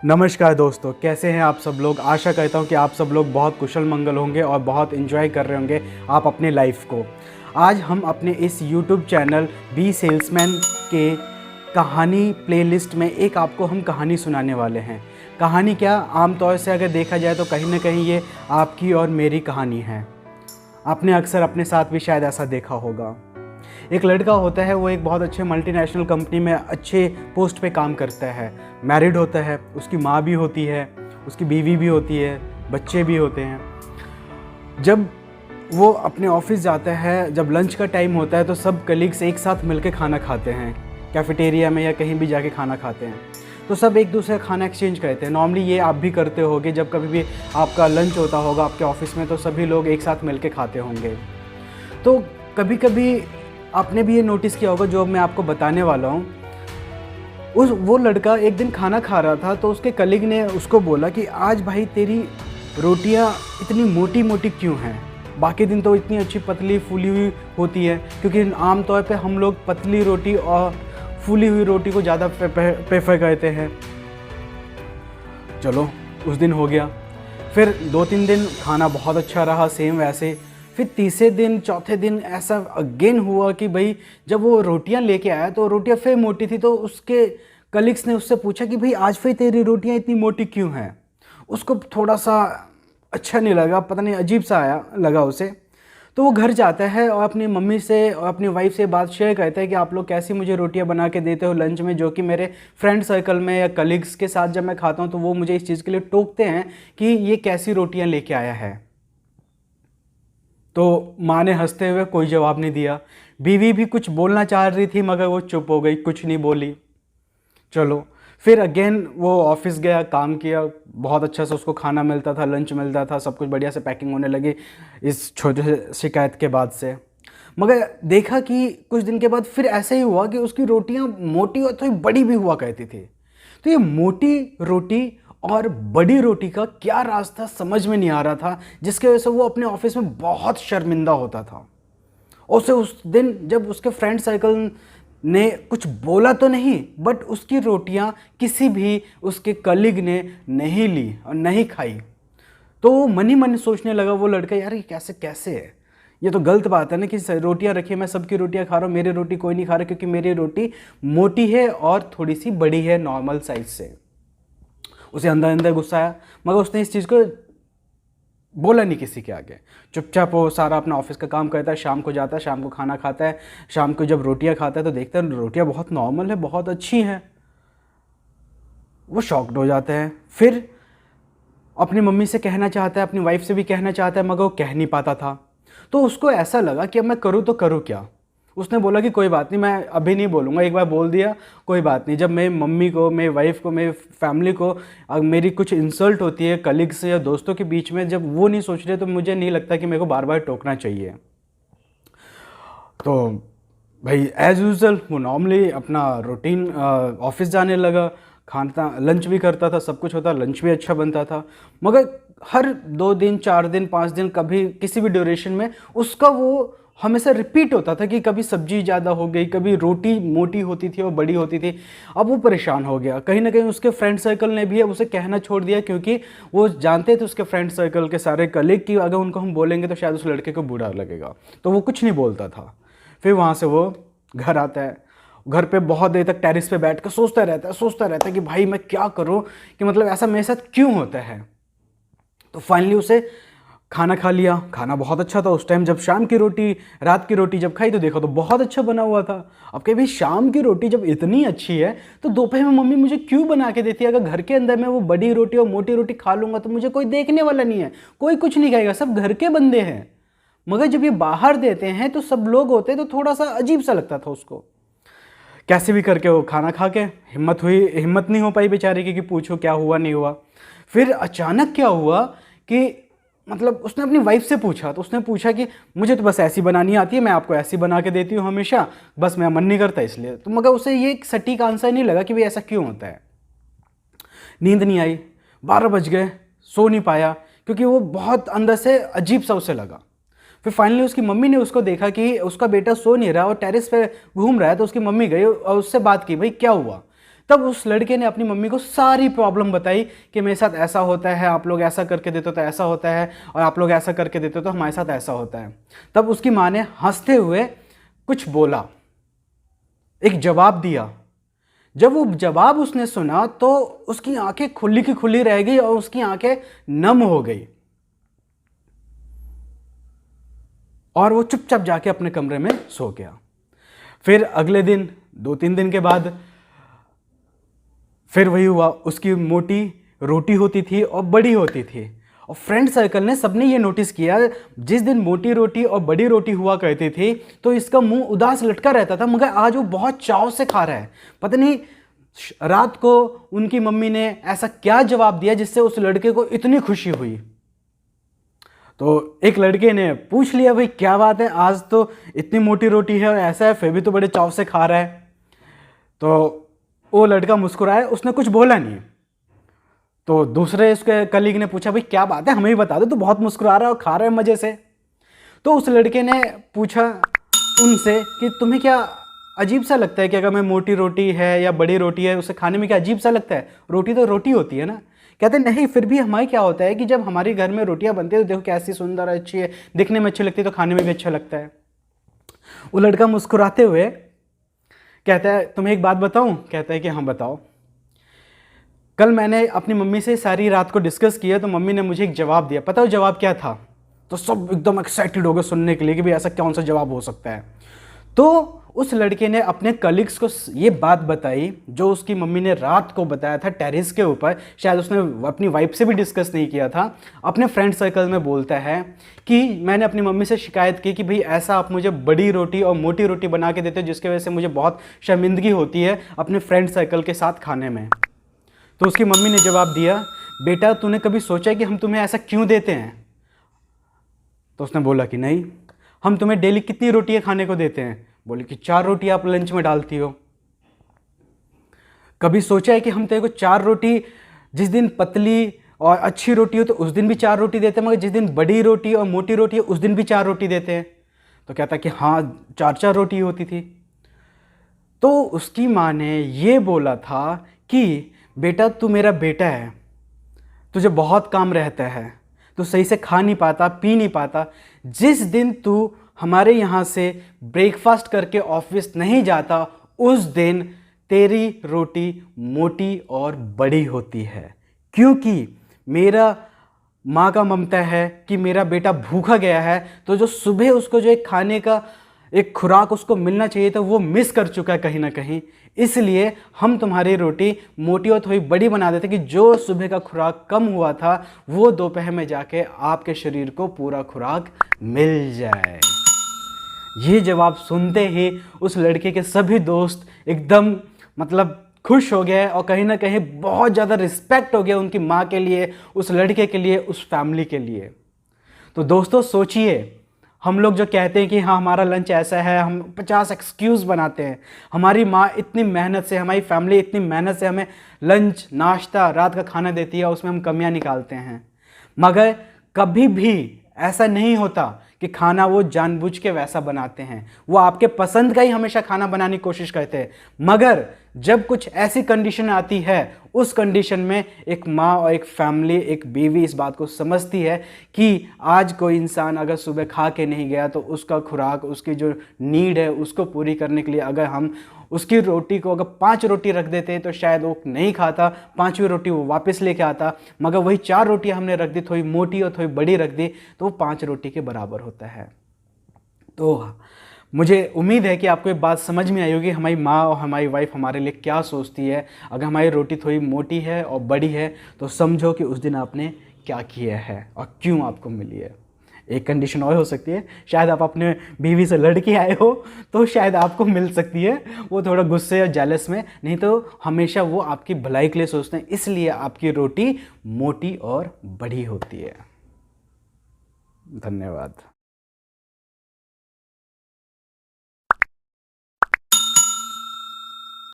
नमस्कार दोस्तों, कैसे हैं आप सब लोग। आशा करता हूं कि आप सब लोग बहुत कुशल मंगल होंगे और बहुत एंजॉय कर रहे होंगे आप अपने लाइफ को। आज हम अपने इस YouTube चैनल बी सेल्समैन के कहानी प्लेलिस्ट में एक आपको हम कहानी सुनाने वाले हैं। कहानी क्या, आमतौर से अगर देखा जाए तो कहीं ना कहीं ये आपकी और मेरी कहानी है। आपने अक्सर अपने साथ भी शायद ऐसा देखा होगा। एक लड़का होता है, वो एक बहुत अच्छे मल्टीनेशनल कंपनी में अच्छे पोस्ट पे काम करता है, मैरिड होता है, उसकी माँ भी होती है, उसकी बीवी भी होती है, बच्चे भी होते हैं। जब वो अपने ऑफिस जाता है, जब लंच का टाइम होता है तो सब कलीग्स एक साथ मिलकर खाना खाते हैं, कैफेटेरिया में या कहीं भी जाके खाना खाते हैं। तो सब एक दूसरे का खाना एक्सचेंज करते हैं। नॉर्मली ये आप भी करते होगे, जब कभी भी आपका लंच होता होगा आपके ऑफिस में तो सभी लोग एक साथ मिलकर खाते होंगे। तो कभी कभी आपने भी ये नोटिस किया होगा जो मैं आपको बताने वाला हूँ। वो लड़का एक दिन खाना खा रहा था तो उसके कलीग ने उसको बोला कि आज भाई तेरी रोटियाँ इतनी मोटी मोटी क्यों हैं, बाकी दिन तो इतनी अच्छी पतली फूली हुई होती है। क्योंकि आम तौर पे हम लोग पतली रोटी और फूली हुई रोटी को ज़्यादा प्रेफर करते हैं। चलो, उस दिन हो गया। फिर 2-3 दिन खाना बहुत अच्छा रहा, सेम वैसे। फिर तीसरे दिन चौथे दिन ऐसा अगेन हुआ कि भाई जब वो रोटियां लेके आया तो रोटियां फिर मोटी थी। तो उसके कलीग्स ने उससे पूछा कि भाई आज फिर तेरी रोटियां इतनी मोटी क्यों हैं। उसको थोड़ा सा अच्छा नहीं लगा, पता नहीं अजीब सा लगा उसे। तो वो घर जाता है और अपनी मम्मी से और अपनी वाइफ से बात शेयर करता है कि आप लोग कैसी मुझे रोटियां बना के देते हो लंच में, जो कि मेरे फ्रेंड सर्कल में या कलीग्स के साथ जब मैं खाता हूँ तो वो मुझे इस चीज़ के लिए टोकते हैं कि ये कैसी रोटियाँ लेके आया है। तो माँ ने हंसते हुए कोई जवाब नहीं दिया। बीवी भी कुछ बोलना चाह रही थी मगर वो चुप हो गई, कुछ नहीं बोली। चलो, फिर अगेन वो ऑफिस गया, काम किया, बहुत अच्छा से उसको खाना मिलता था, लंच मिलता था, सब कुछ बढ़िया से पैकिंग होने लगी इस छोटे से शिकायत के बाद से। मगर देखा कि कुछ दिन के बाद फिर ऐसे ही हुआ कि उसकी रोटियां मोटी और थोड़ी बड़ी भी हुआ करती थी। तो ये मोटी रोटी और बड़ी रोटी का क्या राज था समझ में नहीं आ रहा था, जिसके वजह से वो अपने ऑफिस में बहुत शर्मिंदा होता था। उसे उस दिन जब उसके फ्रेंड सर्कल ने कुछ बोला तो नहीं, बट उसकी रोटियां किसी भी उसके कलीग ने नहीं ली और नहीं खाई। तो वो मन ही मन सोचने लगा वो लड़का, यार ये कैसे कैसे है, ये तो गलत बात है ना कि रोटियां रखी, मैं सबकी रोटियां खा रहा हूँ, मेरी रोटी कोई नहीं खा रहा, क्योंकि मेरी रोटी मोटी है और थोड़ी सी बड़ी है नॉर्मल साइज से। उसे अंदर अंदर गुस्सा आया, मगर उसने इस चीज़ को बोला नहीं किसी के आगे। चुपचाप वो सारा अपना ऑफिस का काम करता है, शाम को जाता है, शाम को खाना खाता है। शाम को जब रोटियां खाता है तो देखता है रोटियां बहुत नॉर्मल है, बहुत अच्छी हैं। वो शॉक्ड हो जाता है। फिर अपनी मम्मी से कहना चाहता है, अपनी वाइफ से भी कहना चाहता है, मगर वो कह नहीं पाता था। तो उसको ऐसा लगा कि अब मैं करूँ तो करूँ क्या। उसने बोला कि कोई बात नहीं, मैं अभी नहीं बोलूँगा, एक बार बोल दिया कोई बात नहीं। जब मेरी मम्मी को, मेरी वाइफ को, मेरी फैमिली को मेरी कुछ इंसल्ट होती है कलीग्स या दोस्तों के बीच में, जब वो नहीं सोच रहे तो मुझे नहीं लगता कि मेरे को बार बार टोकना चाहिए। तो भाई एज यूजल वो नॉर्मली अपना रूटीन ऑफिस जाने लगा, खाना लंच भी करता था, सब कुछ होता, लंच भी अच्छा बनता था। मगर हर 2 दिन 4 दिन 5 दिन कभी किसी भी ड्यूरेशन में उसका वो हमेशा रिपीट होता था कि कभी सब्जी ज़्यादा हो गई, कभी रोटी मोटी होती थी और बड़ी होती थी। अब वो परेशान हो गया। कहीं ना कहीं उसके फ्रेंड सर्कल ने भी अब उसे कहना छोड़ दिया, क्योंकि वो जानते थे उसके फ्रेंड सर्कल के सारे कलीग कि अगर उनको हम बोलेंगे तो शायद उस लड़के को बुरा लगेगा, तो वो कुछ नहीं बोलता था। फिर वहाँ से वो घर आता है। घर पे बहुत देर तक टेरिस पे बैठ कर सोचता रहता है कि भाई मैं क्या करूँ, कि मतलब ऐसा मेरे साथ क्यों होता है। तो फाइनली उसे खाना खा लिया। खाना बहुत अच्छा था उस टाइम। जब शाम की रोटी, रात की रोटी जब खाई तो देखा तो बहुत अच्छा बना हुआ था। अब कहीं भाई शाम की रोटी जब इतनी अच्छी है तो दोपहर में मम्मी मुझे क्यों बना के देती है। अगर घर के अंदर मैं वो बड़ी रोटी और मोटी रोटी खा लूँगा तो मुझे कोई देखने वाला नहीं है, कोई कुछ नहीं खाएगा, सब घर के बंदे हैं। मगर जब ये बाहर देते हैं तो सब लोग होते हैं, तो थोड़ा सा अजीब सा लगता था उसको। कैसे भी करके वो खाना खा के हिम्मत नहीं हो पाई बेचारे की कि पूछो क्या हुआ नहीं हुआ। फिर अचानक क्या हुआ कि मतलब उसने अपनी वाइफ से पूछा, तो उसने पूछा कि मुझे तो बस ऐसी बनानी आती है, मैं आपको ऐसी बना के देती हूँ हमेशा, बस मेरा मन नहीं करता इसलिए। तो मगर उसे ये एक सटीक आंसर नहीं लगा कि भाई ऐसा क्यों होता है। नींद नहीं आई, 12 बज गए, सो नहीं पाया, क्योंकि वो बहुत अंदर से अजीब सा उसे लगा। फिर फाइनली उसकी मम्मी ने उसको देखा कि उसका बेटा सो नहीं रहा और टेरिस पे घूम रहा है, तो उसकी मम्मी गई और उससे बात की, भाई क्या हुआ। तब उस लड़के ने अपनी मम्मी को सारी प्रॉब्लम बताई कि मेरे साथ ऐसा होता है, आप लोग ऐसा करके देते हो तो ऐसा होता है, और आप लोग ऐसा करके देते हो तो हमारे साथ ऐसा होता है। तब उसकी माँ ने हंसते हुए कुछ बोला, एक जवाब दिया। जब वो जवाब उसने सुना तो उसकी आंखें खुली की खुली रह गई और उसकी आंखें नम हो गई, और वो चुपचाप जाके अपने कमरे में सो गया। फिर अगले दिन 2-3 दिन के बाद फिर वही हुआ। उसकी मोटी रोटी होती थी और बड़ी होती थी, और फ्रेंड सर्कल ने सबने ये नोटिस किया, जिस दिन मोटी रोटी और बड़ी रोटी हुआ करती थी तो इसका मुंह उदास लटका रहता था, मगर आज वो बहुत चाव से खा रहा है। पता नहीं रात को उनकी मम्मी ने ऐसा क्या जवाब दिया जिससे उस लड़के को इतनी खुशी हुई। तो एक लड़के ने पूछ लिया, भाई क्या बात है, आज तो इतनी मोटी रोटी है और ऐसा है, फिर भी तो बड़े चाव से खा रहा है। तो वो लड़का मुस्कुराया, उसने कुछ बोला नहीं। तो दूसरे उसके कलीग ने पूछा, भाई क्या बात है, हमें भी बता दो, तो बहुत मुस्कुरा रहा है और खा रहा है मजे से। तो उस लड़के ने पूछा उनसे कि तुम्हें क्या अजीब सा लगता है कि अगर मैं मोटी रोटी है या बड़ी रोटी है उसे खाने में क्या अजीब सा लगता है, रोटी तो रोटी होती है ना। कहते नहीं, फिर भी हमारे क्या होता है कि जब हमारे घर में रोटियां बनती है तो देखो कैसी सुंदर अच्छी है, दिखने में अच्छी लगती है तो खाने में भी अच्छा लगता है। वो लड़का मुस्कुराते हुए कहता है, तुम्हें एक बात बताऊं? कहता है कि हाँ बताओ। कल मैंने अपनी मम्मी से सारी रात को डिस्कस किया तो मम्मी ने मुझे एक जवाब दिया। पता हो जवाब क्या था? तो सब एकदम एक्साइटेड हो गए सुनने के लिए कि भाई ऐसा कौन सा जवाब हो सकता है। तो उस लड़के ने अपने कलीग्स को ये बात बताई जो उसकी मम्मी ने रात को बताया था टेरेस के ऊपर, शायद उसने अपनी वाइफ से भी डिस्कस नहीं किया था। अपने फ्रेंड सर्कल में बोलता है कि मैंने अपनी मम्मी से शिकायत की कि भाई ऐसा आप मुझे बड़ी रोटी और मोटी रोटी बना के देते हो जिसकी वजह से मुझे बहुत शर्मिंदगी होती है अपने फ्रेंड सर्कल के साथ खाने में। तो उसकी मम्मी ने जवाब दिया, बेटा तूने कभी सोचा है कि हम तुम्हें ऐसा क्यों देते हैं? तो उसने बोला कि नहीं। हम तुम्हें डेली कितनी रोटियां खाने को देते हैं? बोले कि 4 रोटी आप लंच में डालती हो। कभी सोचा है कि हम तेरे को 4 रोटी, जिस दिन पतली और अच्छी रोटी हो तो उस दिन भी 4 रोटी देते हैं, मगर जिस दिन बड़ी रोटी और मोटी रोटी है उस दिन भी 4 रोटी देते हैं? तो कहता कि हाँ 4-4 रोटी होती थी। तो उसकी माँ ने ये बोला था कि बेटा तू मेरा बेटा है, तुझे बहुत काम रहता है, तू सही से खा नहीं पाता, पी नहीं पाता। जिस दिन तू हमारे यहाँ से ब्रेकफास्ट करके ऑफिस नहीं जाता उस दिन तेरी रोटी मोटी और बड़ी होती है, क्योंकि मेरा माँ का ममता है कि मेरा बेटा भूखा गया है, तो जो सुबह उसको जो एक खाने का एक खुराक उसको मिलना चाहिए तो वो मिस कर चुका है कहीं ना कहीं। इसलिए हम तुम्हारी रोटी मोटी और थोड़ी बड़ी बना देते कि जो सुबह का खुराक कम हुआ था वो दोपहर में जाके आपके शरीर को पूरा खुराक मिल जाए। ये जवाब सुनते ही उस लड़के के सभी दोस्त एकदम मतलब खुश हो गए और कहीं ना कहीं बहुत ज़्यादा रिस्पेक्ट हो गया उनकी माँ के लिए, उस लड़के के लिए, उस फैमिली के लिए। तो दोस्तों सोचिए, हम लोग जो कहते हैं कि हाँ हमारा लंच ऐसा है, हम 50 एक्सक्यूज़ बनाते हैं। हमारी माँ इतनी मेहनत से, हमारी फैमिली इतनी मेहनत से हमें लंच, नाश्ता, रात का खाना देती है, उसमें हम कमियां निकालते हैं। मगर कभी भी ऐसा नहीं होता कि खाना वो जानबूझ के वैसा बनाते हैं। वो आपके पसंद का ही हमेशा खाना बनाने की कोशिश करते हैं। मगर जब कुछ ऐसी कंडीशन आती है, उस कंडीशन में एक माँ और एक फैमिली, एक बीवी इस बात को समझती है कि आज कोई इंसान अगर सुबह खा के नहीं गया तो उसका खुराक, उसकी जो नीड है उसको पूरी करने के लिए अगर हम उसकी रोटी को अगर 5 रोटी रख देते तो शायद वो नहीं खाता, 5वीं रोटी वो वापस लेके आता। मगर वही 4 रोटियां हमने रख दी, थोड़ी मोटी और थोड़ी बड़ी रख दी, तो वो 5 रोटी के बराबर होता है। तो मुझे उम्मीद है कि आपको ये बात समझ में आई होगी हमारी माँ और हमारी वाइफ हमारे लिए क्या सोचती है। अगर हमारी रोटी थोड़ी मोटी है और बड़ी है तो समझो कि उस दिन आपने क्या किया है और क्यों आपको मिली है। एक कंडीशन और हो सकती है, शायद आप अपने बीवी से लड़ के आए हो तो शायद आपको मिल सकती है, वो थोड़ा गुस्से या जेलस में, नहीं तो हमेशा वो आपकी भलाई के लिए सोचते हैं, इसलिए आपकी रोटी मोटी और बड़ी होती है। धन्यवाद।